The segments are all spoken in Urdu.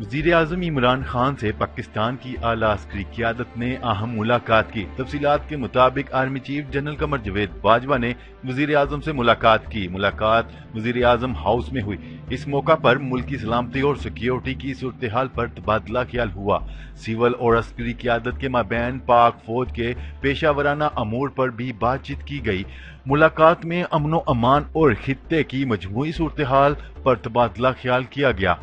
وزیر اعظم عمران خان سے پاکستان کی اعلیٰ عسکری قیادت نے اہم ملاقات کی۔ تفصیلات کے مطابق army chief general Qamar Javed Bajwa نے وزیر اعظم سے ملاقات کی۔ ملاقات وزیر اعظم ہاؤس میں ہوئی۔ اس موقع پر ملک کی سلامتی اور سیکیورٹی کی صورتحال پر تبادلہ خیال ہوا۔ سول اور عسکری قیادت کے مابین پاک فوج کے پیشہ ورانہ امور پر بھی بات چیت کی گئی۔ ملاقات میں امن و امان اور خطے کی مجموعی صورتحال پر تبادلہ خیال کیا گیا۔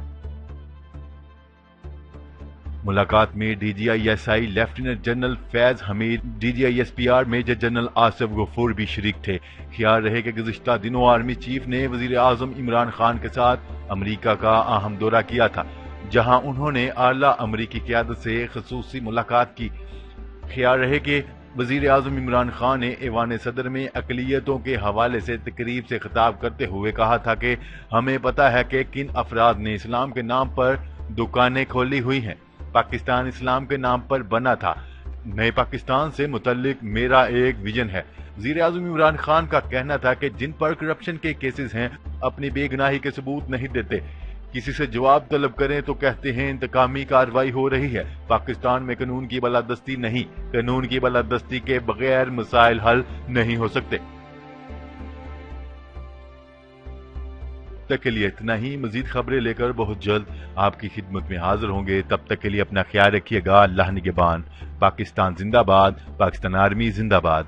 ملاقات میں D G I S I lieutenant general Faiz Hamid, D G I S P R major general Asif Ghafoor بھی شریک تھے۔ خیال رہے کہ گزشتہ دنوں آرمی چیف نے وزیر اعظم عمران خان کے ساتھ امریکہ کا اہم دورہ کیا تھا، جہاں انہوں نے اعلیٰ امریکی قیادت سے خصوصی ملاقات کی۔ خیال رہے کہ وزیر اعظم عمران خان نے ایوان صدر میں اقلیتوں کے حوالے سے تقریب سے خطاب کرتے ہوئے کہا تھا کہ ہمیں پتہ ہے کہ کن افراد نے اسلام کے نام پر دکانیں کھولی ہوئی ہیں۔ پاکستان اسلام کے نام پر بنا تھا۔ نئے پاکستان سے متعلق میرا ایک ویژن ہے۔ وزیر اعظم عمران خان کا کہنا تھا کہ جن پر کرپشن کے کیسز ہیں اپنی بے گناہی کے ثبوت نہیں دیتے، کسی سے جواب طلب کریں تو کہتے ہیں انتقامی کارروائی ہو رہی ہے۔ پاکستان میں قانون کی بالادستی نہیں، قانون کی بالادستی کے بغیر مسائل حل نہیں ہو سکتے۔ تک کے لیے اتنا ہی۔ مزید خبریں لے کر بہت جلد آپ کی خدمت میں حاضر ہوں گے۔ تب تک کے لیے اپنا خیال رکھیے گا۔ اللہ نگہبان۔ پاکستان زندہ باد۔ پاکستان آرمی زندہ باد۔